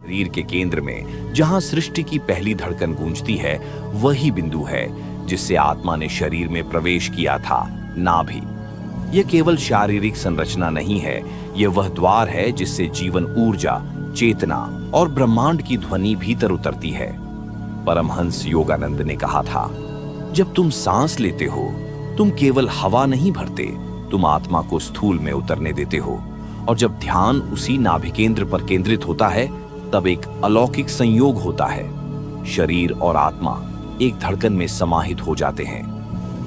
शरीर के केंद्र में जहां सृष्टि की पहली धड़कन गूंजती है, वही बिंदु है जिससे आत्मा ने शरीर में प्रवेश किया था, नाभि। यह केवल शारीरिक संरचना नहीं है, यह वह द्वार है जिससे जीवन ऊर्जा, चेतना और ब्रह्मांड की ध्वनि भीतर उतरती है। परमहंस योगानंद ने कहा था, जब तुम सांस लेते हो, तुम केवल हवा नहीं भरते, तुम आत्मा को स्थूल में उतरने देते हो। और जब ध्यान उसी नाभि केंद्र पर केंद्रित होता है, तब एक अलौकिक संयोग होता है। शरीर और आत्मा एक धड़कन में समाहित हो जाते हैं।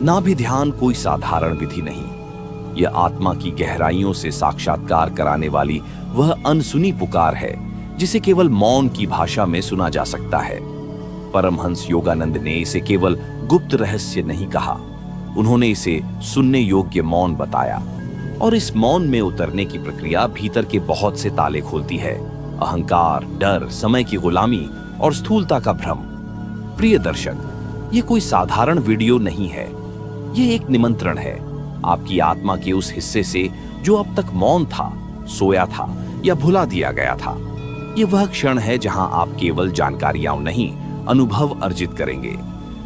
नाभि ध्यान कोई साधारण विधि नहीं, यह आत्मा की गहराइयों से साक्षात्कार कराने वाली वह अनसुनी पुकार है जिसे केवल मौन की भाषा में सुना जा सकता है। परमहंस योगानंद ने इसे केवल गुप्त रहस्य नहीं कहा, उन्होंने इसे सुनने योग्य मौन बताया। और इस मौन में उतरने की प्रक्रिया भीतर के बहुत से ताले खोलती है, अहंकार, डर, समय की गुलामी और स्थूलता का भ्रम। प्रिय दर्शक, ये कोई साधारण वीडियो नहीं है, ये एक निमंत्रण है आपकी आत्मा के उस हिस्से से जो अब तक मौन था, सोया था या भुला दिया गया था। ये वह क्षण है जहां आप केवल जानकारियां नहीं, अनुभव अर्जित करेंगे।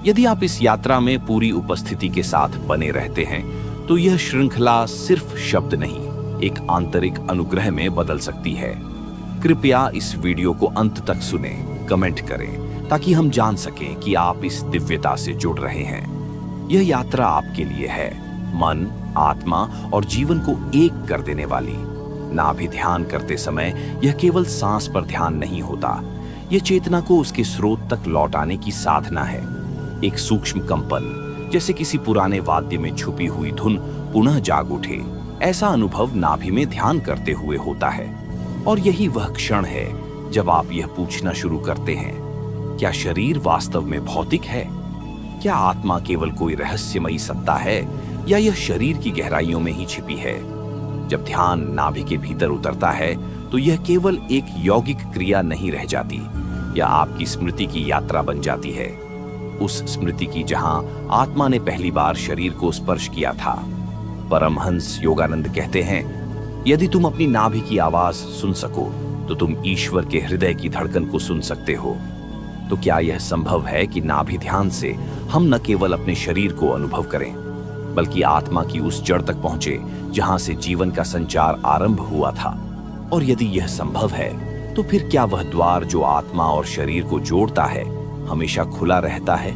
यदि आप इस यात्रा में पूरी उपस्थिति के साथ बने रहते हैं, तो यह श्रृंखला सिर्फ शब्द नहीं, एक आंतरिक अनुग्रह में बदल सकती है। कृपया इस वीडियो को अंत तक सुनें, कमेंट करें, ताकि हम जान सकें कि आप इस दिव्यता से जुड़ रहे हैं। यह यात्रा आपके लिए है, मन, आत्मा और जीवन को एक कर देने वाली। नाभि ध्यान करते समय यह केवल सांस पर ध्यान नहीं होता, यह चेतना को उसके स्रोत तक लौटाने की साधना है। एक सूक्ष्म कंपन, जैसे किसी पुराने वाद्य में छुपी हुई धुन पुनः जाग उठे, ऐसा अनुभव नाभि में ध्यान करते हुए होता है। और यही वह क्षण है जब आप यह पूछना शुरू करते हैं, क्या शरीर वास्तव में भौतिक है? क्या आत्मा केवल कोई रहस्यमयी सत्ता है, या यह शरीर की गहराइयों में ही छिपी है? जब ध्यान नाभि के भीतर उतरता है, तो यह केवल एक यौगिक क्रिया नहीं रह जाती, यह आपकी स्मृति की यात्रा बन जाती है। उस स्मृति की जहां आत्मा ने पहली बार शरीर को स्पर्श किया था। परमहंस योगानंद कहते हैं, यदि तुम अपनी नाभि की आवाज सुन सको, तो तुम ईश्वर के हृदय की धड़कन को सुन सकते हो। तो क्या यह संभव है कि नाभि ध्यान से हम न केवल अपने शरीर को अनुभव करें, बल्कि आत्मा की उस जड़ तक पहुंचे जहां से जीवन का संचार आरंभ हुआ था? और यदि यह संभव है, तो फिर क्या वह द्वार जो आत्मा और शरीर को जोड़ता है हमेशा खुला रहता है,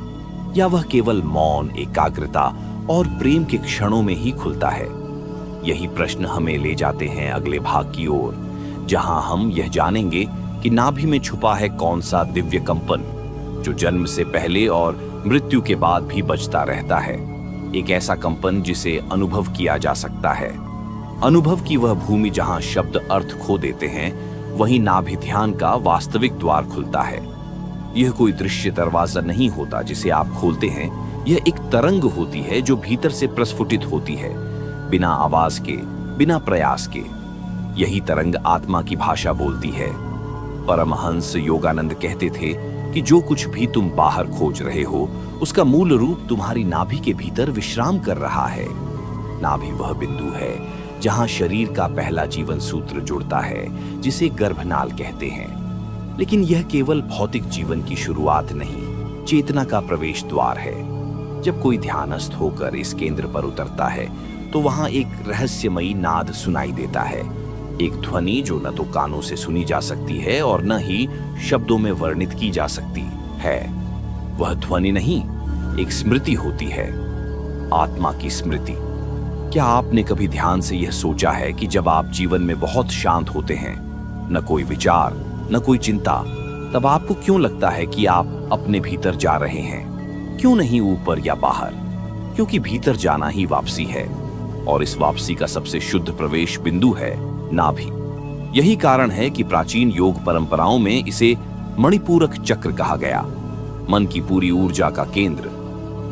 या वह केवल मौन, एकाग्रता और प्रेम के क्षणों में ही खुलता है? यही प्रश्न हमें ले जाते हैं अगले भाग की ओर, जहां हम यह जानेंगे कि नाभि में छुपा है कौन सा दिव्य कंपन जो जन्म से पहले और मृत्यु के बाद भी बजता रहता है। एक ऐसा कंपन जिसे अनुभव किया जा सकता है। अनुभव की वह भूमि जहां शब्द अर्थ खो देते हैं, वहीं नाभि ध्यान का वास्तविक द्वार खुलता है। यह कोई दृश्य दरवाजा नहीं होता जिसे आप खोलते हैं, यह एक तरंग होती है जो भीतर से प्रस्फुटित होती है, बिना आवाज के, बिना प्रयास के। यही तरंग आत्मा की भाषा बोलती है। परमहंस योगानंद कहते थे कि जो कुछ भी तुम बाहर खोज रहे हो, उसका मूल रूप तुम्हारी नाभि के भीतर विश्राम कर रहा है। नाभि वह बिंदु है जहां शरीर का पहला जीवन सूत्र जुड़ता है, जिसे गर्भनाल कहते हैं। लेकिन यह केवल भौतिक जीवन की शुरुआत नहीं, चेतना का प्रवेश द्वार है। जब कोई ध्यानस्थ होकर इस केंद्र पर उतरता है, तो वहां एक रहस्यमयी नाद सुनाई देता है, एक ध्वनि जो न तो कानों से सुनी जा सकती है और न ही शब्दों में वर्णित की जा सकती है। वह ध्वनि नहीं, एक स्मृति होती है, आत्मा की स्मृति। क्या आपने कभी ध्यान से यह सोचा है कि जब आप जीवन में बहुत शांत होते हैं, न कोई विचार, न कोई चिंता, तब आपको क्यों लगता है कि आप अपने भीतर जा रहे हैं? क्यों नहीं ऊपर या बाहर? क्योंकि भीतर जाना ही वापसी है, और इस वापसी का सबसे शुद्ध प्रवेश बिंदु है नाभि। यही कारण है कि प्राचीन योग परंपराओं में इसे मणिपूरक चक्र कहा गया, मन की पूरी ऊर्जा का केंद्र।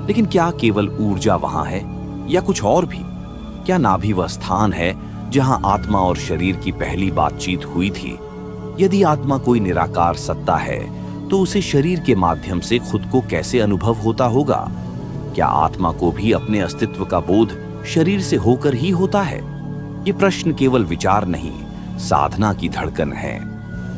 लेकिन क्या केवल ऊर्जा वहां है, या कुछ और भी? क्या नाभि वह स्थान है जहां आत्मा और शरीर की पहली बातचीत हुई थी? यदि आत्मा कोई निराकार सत्ता है, तो उसे शरीर के माध्यम से खुद को कैसे अनुभव होता होगा? क्या आत्मा को भी अपने अस्तित्व का बोध शरीर से होकर ही होता है? ये प्रश्न केवल विचार नहीं, साधना की धड़कन है।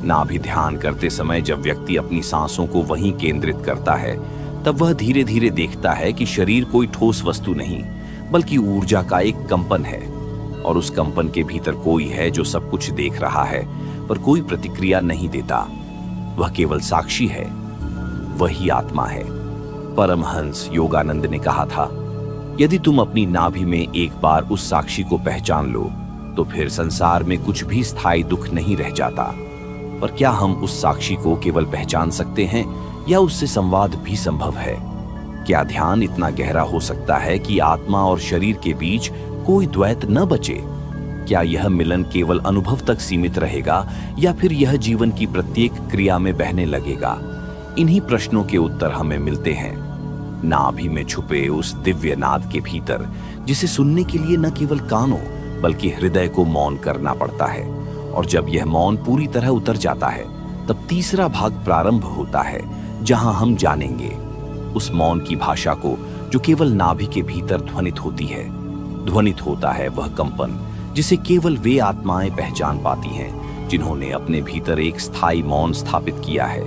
नाभि ध्यान करते समय जब व्यक्ति अपनी सांसों को वहीं केंद्रित करता है, तब वह धीरे धीरे देखता है कि शरीर कोई ठोस वस्तु नहीं, बल्कि ऊर्जा का एक कंपन है। और उस कंपन के भीतर कोई है जो सब कुछ देख रहा है, पर कोई प्रतिक्रिया नहीं देता। वह केवल साक्षी है, वही आत्मा है। परमहंस योगानंद ने कहा था, यदि तुम अपनी नाभि में एक बार उस साक्षी को पहचान लो, तो फिर संसार में कुछ भी स्थायी दुख नहीं रह जाता। पर क्या हम उस साक्षी को केवल पहचान सकते हैं, या उससे संवाद भी संभव है? क्या ध्यान इतना गहरा हो सकता है कि आत्मा और शरीर के बीच कोई द्वैत न बचे? क्या यह मिलन केवल अनुभव तक सीमित रहेगा, या फिर यह जीवन की प्रत्येक क्रिया में बहने लगेगा? इन्हीं प्रश्नों के उत्तर हमें मिलते हैं नाभि में छुपे उस दिव्य नाद के भीतर, जिसे सुनने के लिए न केवल कानों बल्कि हृदय को मौन करना पड़ता है। और जब यह मौन पूरी तरह उतर जाता है, तब तीसरा भाग प्रारंभ होता है, जहां हम जानेंगे उस मौन की भाषा को, जो केवल नाभि के भीतर ध्वनित होती है। ध्वनित होता है वह कंपन जिसे केवल वे आत्माएं पहचान पाती हैं जिन्होंने अपने भीतर एक स्थायी मौन स्थापित किया है।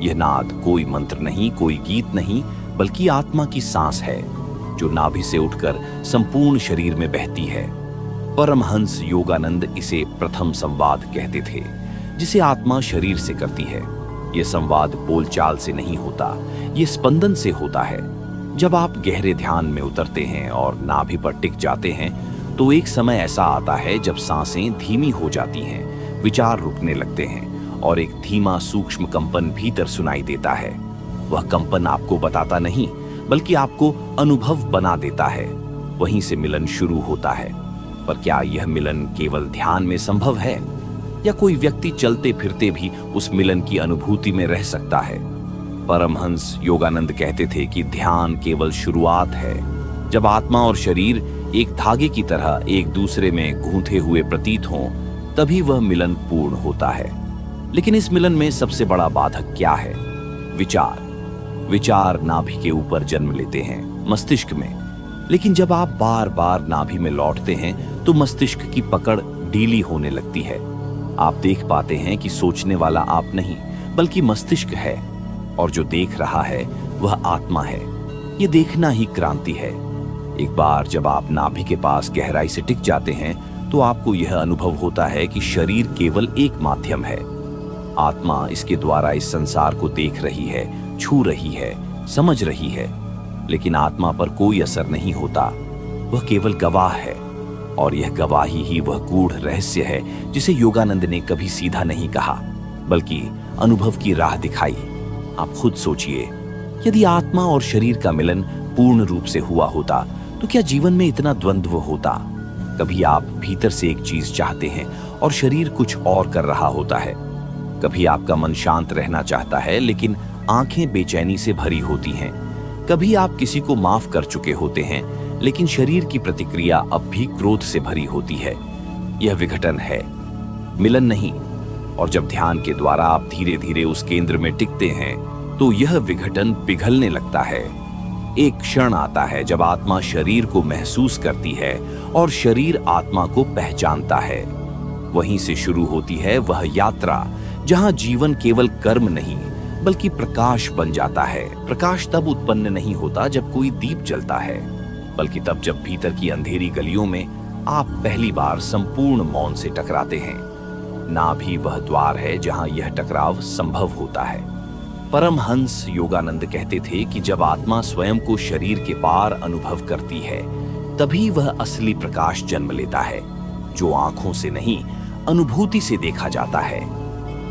यह नाद कोई मंत्र नहीं, कोई गीत नहीं, बल्कि आत्मा की सांस है, जो नाभि से उठकर संपूर्ण शरीर में बहती है। परमहंस योगानंद इसे प्रथम संवाद कहते थे, जिसे आत्मा शरीर से करती है। यह संवाद बोलचाल से नहीं होता, यह स्पंदन से होता है। जब आप गहरे ध्यान में उतरते हैं और नाभि पर टिक जाते हैं, तो एक समय ऐसा आता है जब सांसें धीमी हो जाती हैं, विचार रुकने लगते हैं, और एक धीमा सूक्ष्म कंपन भीतर सुनाई देता है। वह कंपन आपको बताता नहीं, बल्कि आपको अनुभव बना देता है। वहीं से मिलन शुरू होता है। पर क्या यह मिलन केवल ध्यान में संभव है, या कोई व्यक्ति चलते फिरते भी उस मिलन की अनुभूति में रह सकता है? परमहंस योगानंद कहते थे कि ध्यान केवल शुरुआत है। जब आत्मा और शरीर एक धागे की तरह एक दूसरे में गूंथे हुए प्रतीत हों, तभी वह मिलन पूर्ण होता है। लेकिन इस मिलन में सबसे बड़ा बाधक क्या है? विचार। विचार नाभि के ऊपर जन्म लेते हैं, मस्तिष्क में। लेकिन जब आप बार बार नाभि में लौटते हैं, तो मस्तिष्क की पकड़ ढीली होने लगती है। आप देख पाते हैं कि सोचने वाला आप नहीं, बल्कि मस्तिष्क है, और जो देख रहा है वह आत्मा है। यह देखना ही क्रांति है। एक बार जब आप नाभि के पास गहराई से टिक जाते हैं, तो आपको यह अनुभव होता है कि शरीर केवल एक माध्यम है। आत्मा इसके द्वारा इस संसार को देख रही है, छू रही है, समझ रही है, लेकिन आत्मा पर कोई असर नहीं होता। वह केवल गवाह है, और यह गवाही ही वह गूढ़ रहस्य है जिसे योगानंद ने कभी सीधा नहीं कहा, बल्कि अनुभव की राह दिखाई। आप खुद सोचिए, यदि आत्मा और शरीर का मिलन पूर्ण रूप से हुआ होता, तो क्या जीवन में इतना द्वंद्व होता? कभी आप भीतर से एक चीज चाहते हैं और शरीर कुछ और कर रहा होता है। कभी आपका मन शांत रहना चाहता है, लेकिन आंखें बेचैनी से भरी होती हैं। कभी आप किसी को माफ कर चुके होते हैं, लेकिन शरीर की प्रतिक्रिया अब भी क्रोध से भरी होती है। यह विघटन है, मिलन नहीं। और जब ध्यान के द्वारा आप धीरे धीरे उस केंद्र में टिकते हैं, तो यह विघटन पिघलने लगता है। एक क्षण आता है जब आत्मा शरीर को महसूस करती है और शरीर आत्मा को पहचानता है। वहीं से शुरू होती है वह यात्रा, जहां जीवन केवल कर्म नहीं, बल्कि प्रकाश बन जाता है। प्रकाश तब उत्पन्न नहीं होता जब कोई दीप जलता है, बल्कि तब जब भीतर की अंधेरी गलियों में आप पहली बार संपूर्ण मौन से टकराते हैं। नाभि वह द्वार है जहां यह टकराव संभव होता है। परमहंस योगानंद कहते थे कि जब आत्मा स्वयं को शरीर के पार अनुभव करती है, तभी वह असली प्रकाश जन्म लेता है, जो आंखों से नहीं, अनुभूति से देखा जाता है।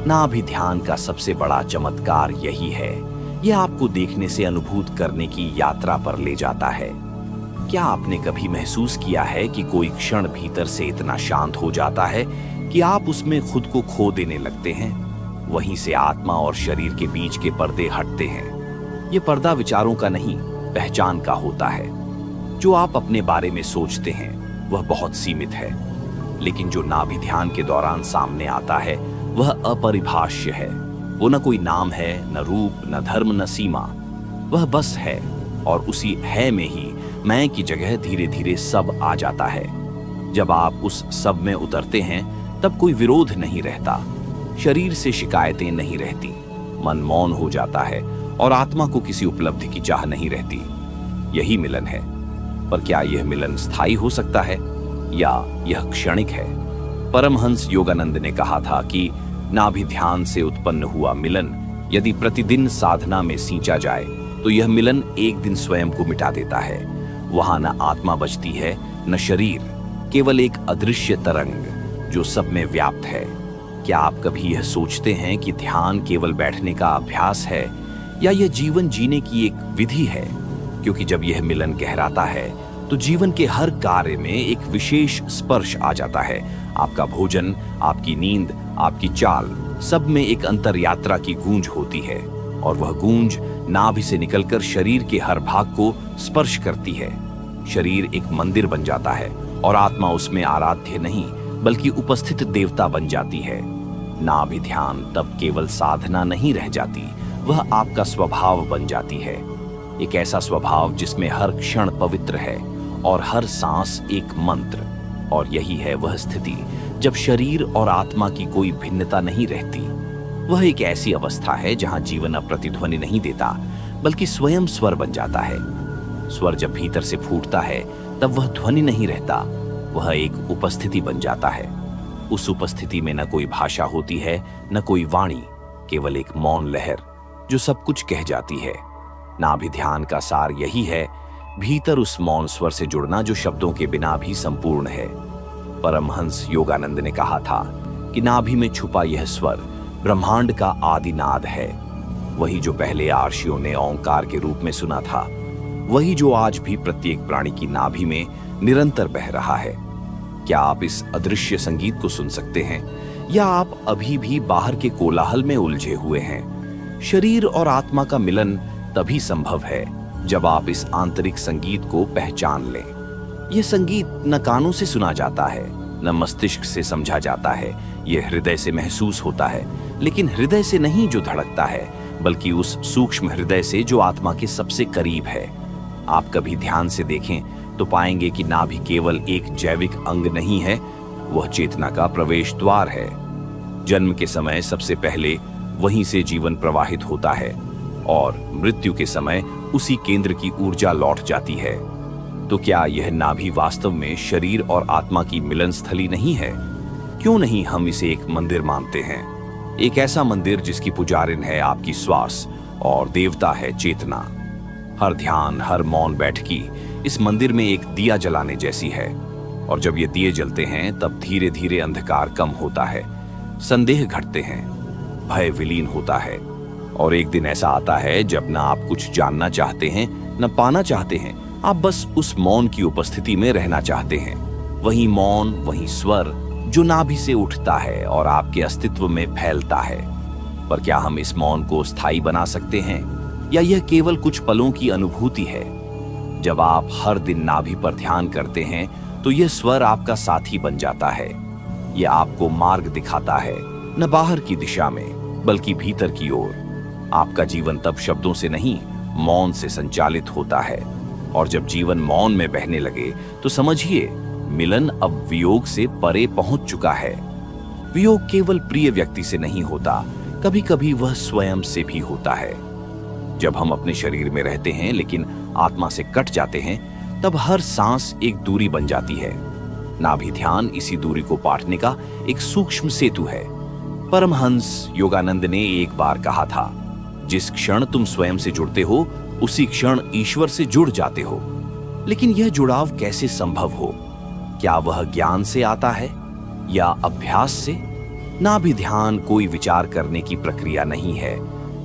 नाभि ध्यान का सबसे बड़ा चमत्कार यही है। यह आपको देखने से अनुभूत करने की यात्रा पर ले जाता है। क्या आपने कभी महसूस किया है कि कोई क्षण भीतर से इतना शांत हो जाता है कि आप उसमें खुद को खो देने लगते हैं? वहीं से आत्मा और शरीर के बीच के पर्दे हटते हैं। यह पर्दा विचारों का नहीं, पहचान का होता है। जो आप अपने बारे में सोचते हैं वह बहुत सीमित है, लेकिन जो नाभि ध्यान के दौरान सामने आता है वह अपरिभाष्य है। वो न कोई नाम है, न रूप, न धर्म, न सीमा। वह बस है, और उसी है में ही मैं की जगह धीरे धीरे सब आ जाता है। जब आप उस सब में उतरते हैं, तब कोई विरोध नहीं रहता। शरीर से शिकायतें नहीं रहती, मन मौन हो जाता है और आत्मा को किसी उपलब्धि की चाह नहीं रहती। यही मिलन है। पर क्या यह मिलन स्थायी हो सकता है या यह क्षणिक है? परमहंस योगानंद ने कहा था कि नाभि ध्यान से उत्पन्न हुआ मिलन यदि प्रतिदिन साधना में सींचा जाए तो यह मिलन एक दिन स्वयं को मिटा देता है। वहां न आत्मा बचती है न शरीर, केवल एक अदृश्य तरंग जो सब में व्याप्त है। क्या आप कभी यह सोचते हैं कि ध्यान केवल बैठने का अभ्यास है या यह जीवन जीने की एक विधि है? क्योंकि जब यह मिलन गहराता है तो जीवन के हर कार्य में एक विशेष स्पर्श आ जाता है। आपका भोजन, आपकी नींद, आपकी चाल, सब में एक अंतर यात्रा की गूंज होती है और वह गूंज नाभि से निकलकर शरीर के हर भाग को स्पर्श करती है। शरीर एक मंदिर बन जाता है और आत्मा उसमें आराध्य नहीं बल्कि उपस्थित देवता बन जाती है। नाभि ध्यान तब केवल साधना नहीं रह जाती, वह आपका स्वभाव बन जाती है। एक ऐसा स्वभाव जिसमें हर क्षण पवित्र है और हर सांस एक मंत्र। और यही है वह स्थिति जब शरीर और आत्मा की कोई भिन्नता नहीं रहती। वह एक ऐसी अवस्था है जहां जीवन अब प्रतिध्वनि नहीं देता बल्कि स्वयं स्वर बन जाता है। स्वर जब भीतर से फूटता है तब वह ध्वनि नहीं रहता, वह एक उपस्थिति बन जाता है। उस उपस्थिति में न कोई भाषा होती है न कोई वाणी, केवल एक मौन लहर जो सब कुछ कह जाती है। नाभि ध्यान का सार यही है, भीतर उस मौन स्वर से जुड़ना जो शब्दों के बिना भी संपूर्ण है। परमहंस योगानंद ने कहा था कि नाभि में छुपा यह स्वर ब्रह्मांड का आदि नाद है। वही जो पहले आर्षियों ने ओंकार के रूप में सुना था, वही जो आज भी प्रत्येक प्राणी की नाभि में निरंतर बह रहा है। क्या आप इस अदृश्य संगीत को सुन सकते हैं या आप अभी भी बाहर के कोलाहल में उलझे हुए हैं? शरीर और आत्मा का मिलन तभी संभव है जब आप इस आंतरिक संगीत को पहचान लें। यह संगीत न कानों से सुना जाता है न मस्तिष्क से समझा जाता है, यह हृदय से महसूस होता है, लेकिन हृदय से नहीं जो धड़कता है बल्कि उस सूक्ष्म हृदय से जो आत्मा के सबसे करीब है। आप कभी ध्यान से देखें तो पाएंगे कि नाभि केवल एक जैविक अंग नहीं है, वह चेतना का प्रवेश द्वार है। जन्म के समय सबसे पहले वहीं से जीवन प्रवाहित होता है और मृत्यु के समय उसी केंद्र की ऊर्जा लौट जाती है। तो क्या यह नाभि वास्तव में शरीर और आत्मा की मिलन स्थली नहीं है? क्यों नहीं हम इसे एक मंदिर मानते हैं, एक ऐसा मंदिर जिसकी पुजारिन है आपकी श्वास और देवता है चेतना। हर ध्यान, हर मौन बैठकी इस मंदिर में एक दिया जलाने जैसी है और जब ये दिए जलते हैं तब धीरे धीरे अंधकार कम होता है, संदेह घटते हैं, भय विलीन होता है और एक दिन ऐसा आता है जब ना आप कुछ जानना चाहते हैं न पाना चाहते हैं, आप बस उस मौन की उपस्थिति में रहना चाहते हैं। वही मौन, वही स्वर जो नाभि से उठता है और आपके अस्तित्व में फैलता है। पर क्या हम इस मौन को स्थायी बना सकते हैं या यह केवल कुछ पलों की अनुभूति है? जब आप हर दिन नाभि पर ध्यान करते हैं तो यह स्वर आपका साथी बन जाता है। यह आपको मार्ग दिखाता है, न बाहर की दिशा में बल्कि भीतर की ओर। आपका जीवन तब शब्दों से नहीं, मौन से संचालित होता है और जब जीवन मौन में बहने लगे तो समझिए मिलन अब वियोग से परे पहुंच चुका है। वियोग केवल प्रिय व्यक्ति से नहीं होता, कभी कभी वह स्वयं से भी होता है। जब हम अपने शरीर में रहते हैं लेकिन आत्मा से कट जाते हैं तब हर सांस एक दूरी बन जाती है। नाभि ध्यान इसी दूरी को पाटने का एक सूक्ष्म सेतु है। परमहंस योगानंद ने एक बार कहा था, जिस क्षण तुम स्वयं से जुड़ते हो उसी क्षण ईश्वर से जुड़ जाते हो। लेकिन यह जुड़ाव कैसे संभव हो? क्या वह ज्ञान से आता है या अभ्यास से? नाभि ध्यान कोई विचार करने की प्रक्रिया नहीं है,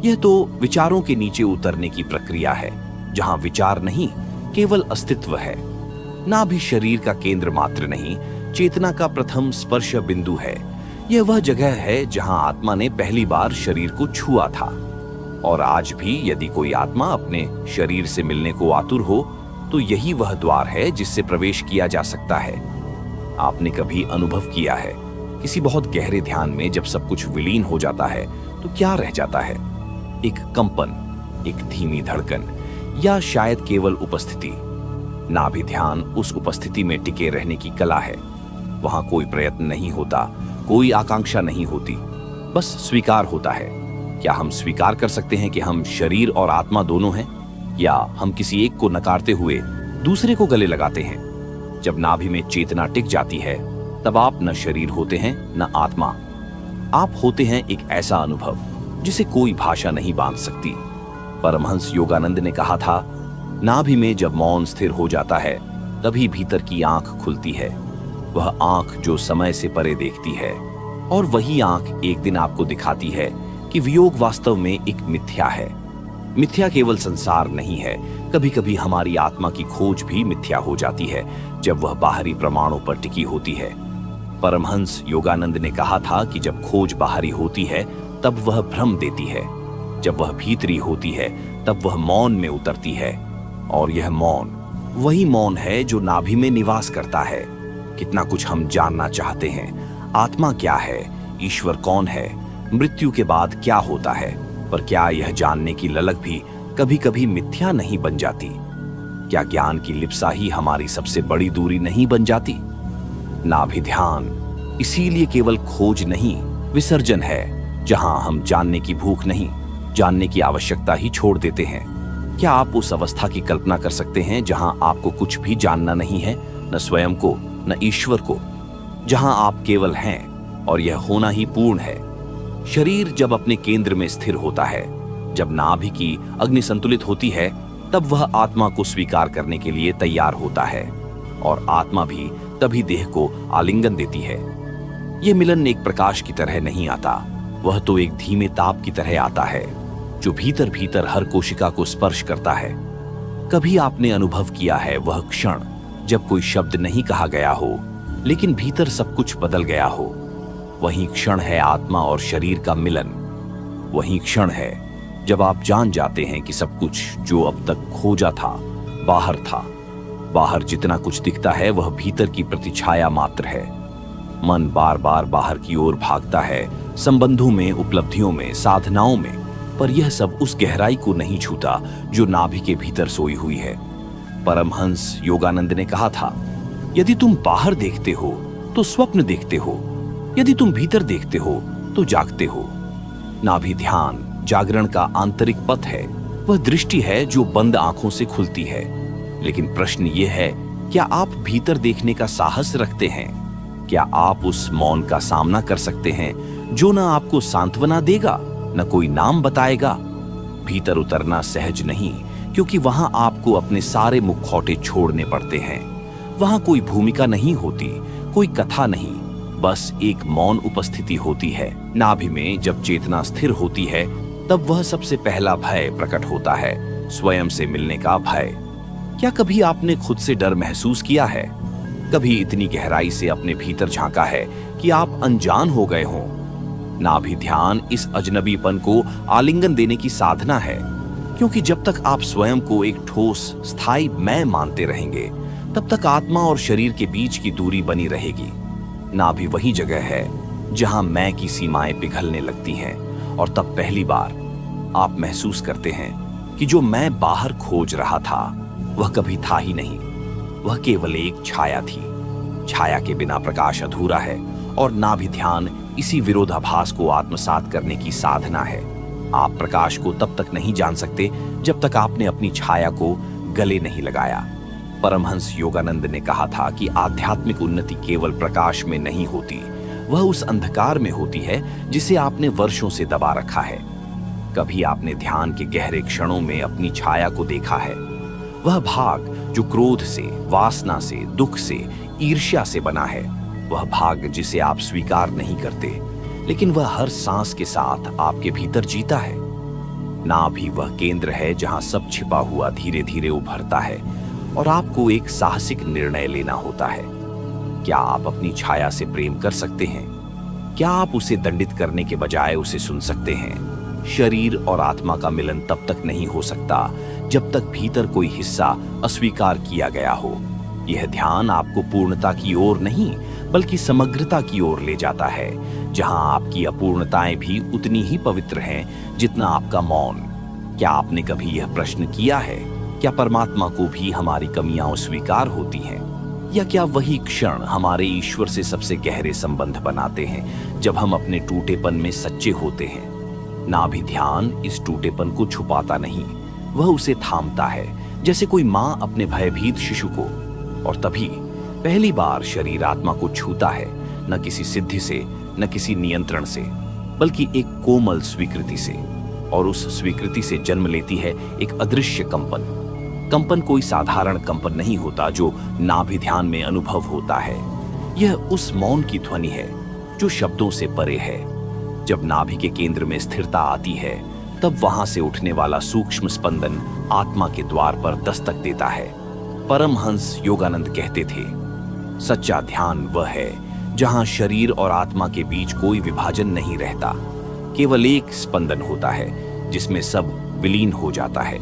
यह तो विचारों के नीचे उतरने की प्रक्रिया है, जहां विचार नहीं केवल अस्तित्व है। नाभि शरीर का केंद्र मात्र नहीं, चेतना का प्रथम स्पर्श बिंदु है। यह वह जगह है जहां आत्मा ने पहली बार शरीर को छुआ था। और आज भी यदि कोई आत्मा अपने शरीर से मिलने को आतुर हो तो यही वह द्वार है जिससे प्रवेश किया जा सकता है। आपने कभी अनुभव किया है किसी बहुत गहरे ध्यान में जब सब कुछ विलीन हो जाता है तो क्या रह जाता है? एक कंपन, एक धीमी धड़कन या शायद केवल उपस्थिति। नाभि ध्यान उस उपस्थिति में टिके रहने की कला है। वहां कोई प्रयत्न नहीं होता, कोई आकांक्षा नहीं होती, बस स्वीकार होता है। क्या हम स्वीकार कर सकते हैं कि हम शरीर और आत्मा दोनों हैं, या हम किसी एक को नकारते हुए दूसरे को गले लगाते हैं? जब नाभि में चेतना टिक जाती है, तब आप न शरीर होते हैं न आत्मा। आप होते हैं एक ऐसा अनुभव जिसे कोई भाषा नहीं बांध सकती। परमहंस योगानंद ने कहा था, नाभि में जब मौन स्थिर हो जाता है, तभी भीतर की आंख खुलती है। वह आंख जो समय से परे देखती है, और वही आंख एक दिन आपको दिखाती है कि वियोग वास्तव में एक मिथ्या है। मिथ्या केवल संसार नहीं है, कभी कभी हमारी आत्मा की खोज भी मिथ्या हो जाती है जब वह बाहरी प्रमाणों पर टिकी होती है। परमहंस योगानंद ने कहा था कि जब खोज बाहरी होती है तब वह भ्रम देती है, जब वह भीतरी होती है तब वह मौन में उतरती है, और यह मौन वही मौन है जो नाभि में निवास करता है। कितना कुछ हम जानना चाहते हैं, आत्मा क्या है, ईश्वर कौन है, मृत्यु के बाद क्या होता है, पर क्या यह जानने की ललक भी कभी कभी मिथ्या नहीं बन जाती? क्या ज्ञान की लिप्सा ही हमारी सबसे बड़ी दूरी नहीं बन जाती? नाभि ध्यान इसीलिए केवल खोज नहीं, विसर्जन है, जहां हम जानने की भूख नहीं, जानने की आवश्यकता ही छोड़ देते हैं। क्या आप उस अवस्था की कल्पना कर सकते हैं जहां आपको कुछ भी जानना नहीं है, न स्वयं को न ईश्वर को, जहां आप केवल हैं और यह होना ही पूर्ण है? शरीर जब अपने केंद्र में स्थिर होता है, जब नाभि की अग्नि संतुलित होती है, तब वह आत्मा को स्वीकार करने के लिए तैयार होता है, और आत्मा भी तभी देह को आलिंगन देती है। यह मिलन एक प्रकाश की तरह नहीं आता, वह तो एक धीमे ताप की तरह आता है जो भीतर भीतर हर कोशिका को स्पर्श करता है। कभी आपने अनुभव किया है वह क्षण जब कोई शब्द नहीं कहा गया हो, लेकिन भीतर सब कुछ बदल गया हो? वही क्षण है आत्मा और शरीर का मिलन। वही क्षण है जब आप जान जाते हैं कि सब कुछ जो अब तक खोजा था बाहर था। बाहर जितना कुछ दिखता है वह भीतर की प्रतिछाया मात्र है। मन बार बार बाहर की ओर भागता है, संबंधों में, उपलब्धियों में, साधनाओं में, पर यह सब उस गहराई को नहीं छूता जो नाभि के भीतर सोई हुई है। परमहंस योगानंद ने कहा था, यदि तुम बाहर देखते हो तो स्वप्न देखते हो, यदि तुम भीतर देखते हो तो जागते हो। नाभि ध्यान जागरण का आंतरिक पथ है, वह दृष्टि है जो बंद आंखों से खुलती है। लेकिन प्रश्न यह है, क्या आप भीतर देखने का साहस रखते हैं? क्या आप उस मौन का सामना कर सकते हैं जो न आपको सांत्वना देगा न कोई नाम बताएगा? भीतर उतरना सहज नहीं, क्योंकि वहां आपको अपने सारे मुखौटे छोड़ने पड़ते हैं। वहां कोई भूमिका नहीं होती, कोई कथा नहीं, बस एक मौन उपस्थिति होती है। नाभि में जब चेतना स्थिर होती है, तब वह सबसे पहला भय प्रकट होता है, स्वयं से मिलने का भय। क्या कभी आपने खुद से डर महसूस किया है? कभी इतनी गहराई से अपने भीतर झांका है कि आप अनजान हो गए हों? नाभि ध्यान इस अजनबीपन को आलिंगन देने की साधना है, क्योंकि जब तक आप स्वयं को एक ठोस स्थायी मैं मानते रहेंगे, तब तक आत्मा और शरीर के बीच की दूरी बनी रहेगी। नाभि वही जगह है जहां मैं की सीमाएं पिघलने लगती हैं, और तब पहली बार आप महसूस करते हैं कि जो मैं बाहर खोज रहा था वह कभी था ही नहीं, वह केवल एक छाया थी। छाया के बिना प्रकाश अधूरा है, और नाभि ध्यान इसी विरोधाभास को आत्मसात करने की साधना है। आप प्रकाश को तब तक नहीं जान सकते जब तक आपने अपनी छाया को गले नहीं लगाया। परमहंस योगानंद ने कहा था कि आध्यात्मिक उन्नति केवल प्रकाश में नहीं होती, वह उस अंधकार में होती है जिसे आपने वर्षों से दबा रखा है। कभी आपने ध्यान के गहरे क्षणों में अपनी छाया को देखा है? वह भाग जो क्रोध से, वासना से, दुख से, ईर्ष्या से बना है, वह भाग जिसे आप स्वीकार नहीं करते, लेकिन वह हर सांस के साथ आपके भीतर जीता है। नाभि वह केंद्र है जहां सब छिपा हुआ धीरे धीरे उभरता है, और आपको एक साहसिक निर्णय लेना होता है। क्या आप अपनी छाया से प्रेम कर सकते हैं? क्या आप उसे दंडित करने के बजाय उसे सुन सकते हैं? शरीर और आत्मा का मिलन तब तक नहीं हो सकता जब तक भीतर कोई हिस्सा अस्वीकार किया गया हो। यह ध्यान आपको पूर्णता की ओर नहीं, बल्कि समग्रता की ओर ले जाता है, जहां आपकी अपूर्णताएं भी उतनी ही पवित्र हैं जितना आपका मौन। क्या आपने कभी यह प्रश्न किया है, क्या परमात्मा को भी हमारी कमियां अस्वीकार होती हैं? या क्या वही क्षण हमारे ईश्वर से सबसे गहरे संबंध बनाते हैं जब हम अपने टूटेपन में सच्चे होते हैं? नाभि ध्यान इस टूटेपन को छुपाता नहीं, वह उसे थामता है, जैसे कोई माँ अपने भयभीत शिशु को। और तभी पहली बार शरीर आत्मा को छूता है, न किसी सिद्धि से, न किसी नियंत्रण से, बल्कि एक कोमल स्वीकृति से। और उस स्वीकृति से जन्म लेती है एक अदृश्य कंपन। कंपन कोई साधारण कंपन नहीं होता जो नाभि ध्यान में अनुभव होता है। यह उस मौन की ध्वनि है जो शब्दों से परे है। जब नाभि के केंद्र में स्थिरता आती है, तब वहां से उठने वाला सूक्ष्म स्पंदन आत्मा के द्वार पर दस्तक देता है। परमहंस योगानंद कहते थे, सच्चा ध्यान वह है जहां शरीर और आत्मा के बीच कोई विभाजन नहीं रहता, केवल एक स्पंदन होता है जिसमें सब विलीन हो जाता है।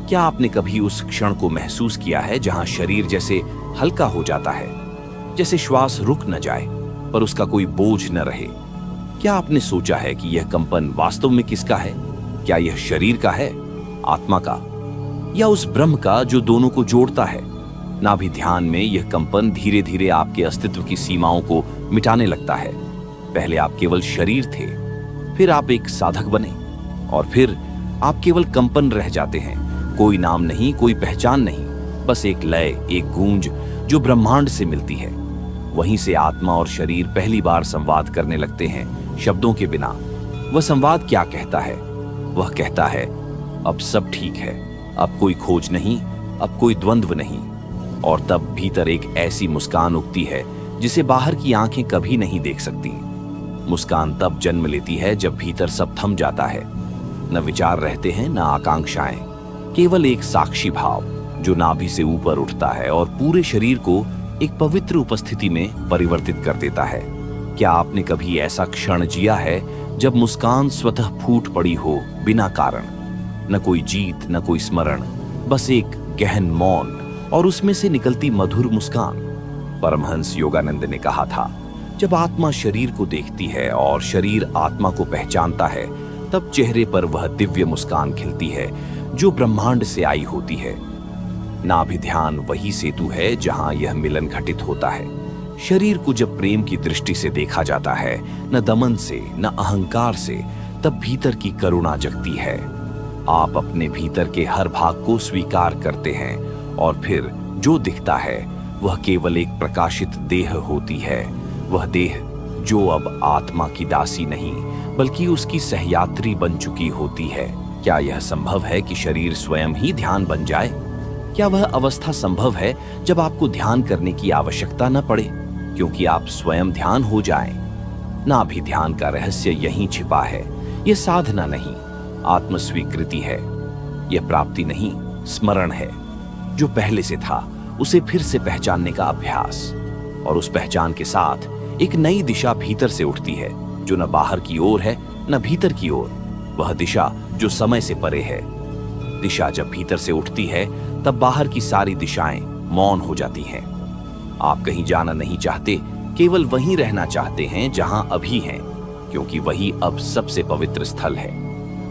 क्या आपने कभी उस क्षण को महसूस किया है जहां शरीर जैसे हल्का हो जाता है, जैसे श्वास रुक न जाए पर उसका कोई बोझ न रहे? क्या आपने सोचा है कि यह कंपन वास्तव में किसका है? क्या यह शरीर का है, आत्मा का, या उस ब्रह्म का जो दोनों को जोड़ता है? नाभि ध्यान में यह कंपन धीरे धीरे आपके अस्तित्व की सीमाओं को मिटाने लगता है। पहले आप केवल शरीर थे, फिर आप एक साधक बने, और फिर आप केवल कंपन रह जाते हैं। कोई नाम नहीं, कोई पहचान नहीं, बस एक लय, एक गूंज जो ब्रह्मांड से मिलती है। वहीं से आत्मा और शरीर पहली बार संवाद करने लगते हैं, शब्दों के बिना। वह संवाद क्या कहता है? वह कहता है, अब सब ठीक है, अब कोई खोज नहीं, अब कोई द्वंद्व नहीं। और तब भीतर एक ऐसी मुस्कान उगती है जिसे बाहर की आंखें कभी नहीं देख सकती। मुस्कान तब जन्म लेती है जब भीतर सब थम जाता है। न विचार रहते हैं, न आकांक्षाएं, केवल एक साक्षी भाव जो नाभि से ऊपर उठता है और पूरे शरीर को एक पवित्र उपस्थिति में परिवर्तित कर देता है। क्या आपने कभी ऐसा क्षण जिया है जब मुस्कान स्वतः फूट पड़ी हो, बिना कारण? न कोई जीत, न कोई स्मरण, बस एक गहन मौन और उसमें से निकलती मधुर मुस्कान। परमहंस योगानंद ने कहा था, जब आत्मा शरीर को देखती है और शरीर आत्मा को पहचानता है, तब चेहरे पर वह दिव्य मुस्कान खिलती है जो ब्रह्मांड से आई होती है। नाभि ध्यान वही सेतु है जहां यह मिलन घटित होता है। शरीर को जब प्रेम की दृष्टि से देखा जाता है, न दमन से, न अहंकार से, तब भीतर की करुणा जगती है। आप अपने भीतर के हर भाग को स्वीकार करते हैं और फिर जो दिखता है वह केवल एक प्रकाशित देह होती है। वह देह जो अब आत्मा की दासी नहीं, बल्कि उसकी सहयात्री बन चुकी होती है। क्या यह संभव है कि शरीर स्वयं ही ध्यान बन जाए? क्या वह अवस्था संभव है जब आपको ध्यान करने की आवश्यकता न पड़े, क्योंकि आप स्वयं ध्यान हो जाएं? नाभि ध्यान का रहस्य यहीं छिपा है। यह साधना नहीं, आत्मस्वीकृति है। यह प्राप्ति नहीं, स्मरण है। जो पहले से था उसे फिर से पहचानने का अभ्यास। और उस पहचान के साथ एक नई दिशा भीतर से उठती है, जो न बाहर की ओर है, न भीतर की ओर। वह दिशा जो समय से परे है। दिशा जब भीतर से उठती है, तब बाहर की सारी दिशाएं मौन हो जाती हैं। आप कहीं जाना नहीं चाहते, केवल वहीं रहना चाहते हैं जहां अभी हैं, क्योंकि वही अब सबसे पवित्र स्थल है।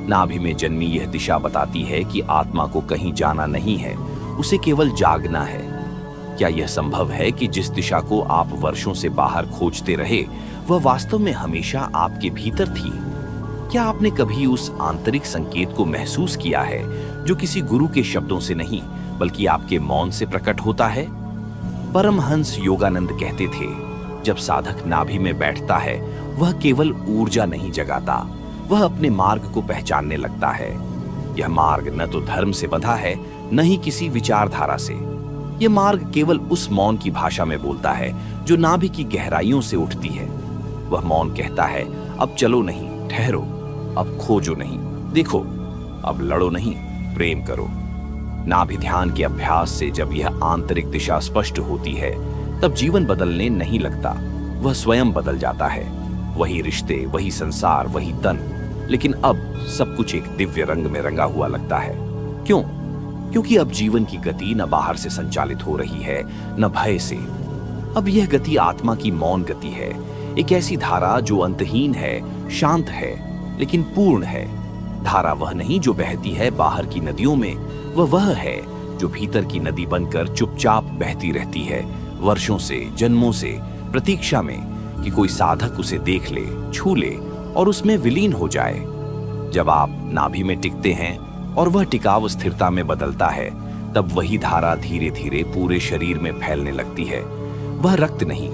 नाभि में जन्मी यह दिशा बताती है कि आत्मा को कहीं जाना नहीं है, उसे केवल जागना है। क्या यह संभव है कि जिस दिशा को आप वर्षों से बाहर खोजते रहे, वह वास्तव में हमेशा आपके भीतर थी? क्या आपने कभी उस आंतरिक संकेत को महसूस किया है जो किसी गुरु के शब्दों से नहीं, बल्कि आपके मौन से प्रकट होता है? परमहंस योगानंद कहते थे, जब साधक नाभि में बैठता है, वह केवल ऊर्जा नहीं जगाता, वह अपने मार्ग को पहचानने लगता है। यह मार्ग न तो धर्म से बंधा है, न ही किसी विचारधारा से। यह मार्ग केवल उस मौन की भाषा में बोलता है जो नाभि की गहराइयों से उठती है। वह मौन कहता है, अब चलो नहीं, ठहरो, अब खोजो नहीं, देखो, अब लड़ो नहीं, प्रेम करो। नाभि ध्यान के अभ्यास से जब यह आंतरिक दिशा स्पष्ट होती है, तब जीवन बदलने नहीं लगता, वह स्वयं बदल जाता है। वही रिश्ते, वही संसार, वही तन, लेकिन अब सब कुछ एक दिव्य रंग में रंगा हुआ लगता है। क्यों? क्योंकि अब जीवन की गति न बाहर से संचालित हो रही है, न भय से। अब यह गति आत्मा की मौन गति है, एक ऐसी धारा जो अंतहीन है, शांत है, लेकिन पूर्ण है। धारा वह नहीं जो बहती है बाहर की नदियों में, वह है जो भीतर की नदी बनकर चुपचाप बहती रहती है। वर्षों से, जन्मों से प्रतीक्षा में कि कोई साधक उसे देख ले, छू ले और उसमें विलीन हो जाए। जब आप नाभि में टिकते हैं और वह टिकाव स्थिरता में बदलता है, तब वही धारा धीरे धीरे पूरे शरीर में फैलने लगती है। वह रक्त नहीं,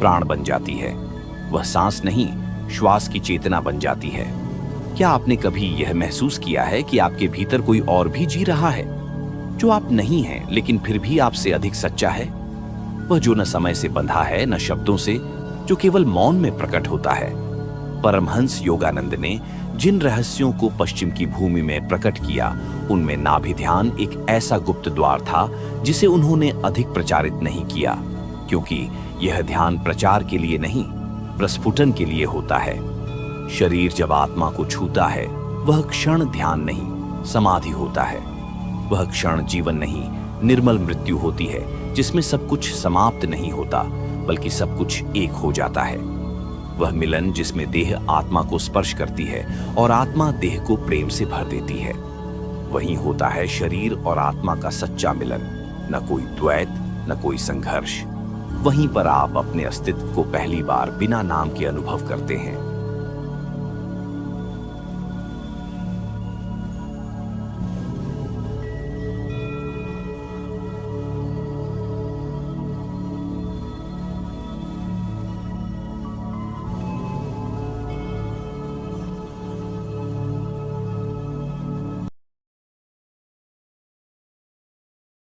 प्राण बन जाती है। वह सांस नहीं, श्वास की चेतना बन जाती है। क्या आपने कभी यह महसूस किया है कि आपके भीतर कोई और भी जी रहा है, जो आप नहीं हैं लेकिन फिर भी आपसे अधिक सच्चा है? वह जो न समय से बंधा है, न शब्दों से, जो केवल मौन में प्रकट होता है। परमहंस योगानंद ने जिन रहस्यों को पश्चिम की भूमि में प्रकट किया, उनमें नाभि ध्यान एक ऐसा गुप्त द्वार था जिसे उन्होंने अधिक प्रचारित नहीं किया, क्योंकि यह ध्यान प्रचार के लिए नहीं, प्रस्फुटन के लिए होता है। शरीर जब आत्मा को छूता है, वह क्षण ध्यान नहीं, समाधि होता है। वह क्षण जीवन नहीं, निर्मल मृत्यु होती है, जिसमें सब कुछ समाप्त नहीं होता, बल्कि सब कुछ एक हो जाता है। वह मिलन जिसमें देह आत्मा को स्पर्श करती है और आत्मा देह को प्रेम से भर देती है। वहीं होता है शरीर और आत्मा का सच्चा मिलन, न कोई द्वैत, न कोई संघर्ष। वहीं पर आप अपने अस्तित्व को पहली बार बिना नाम के अनुभव करते हैं।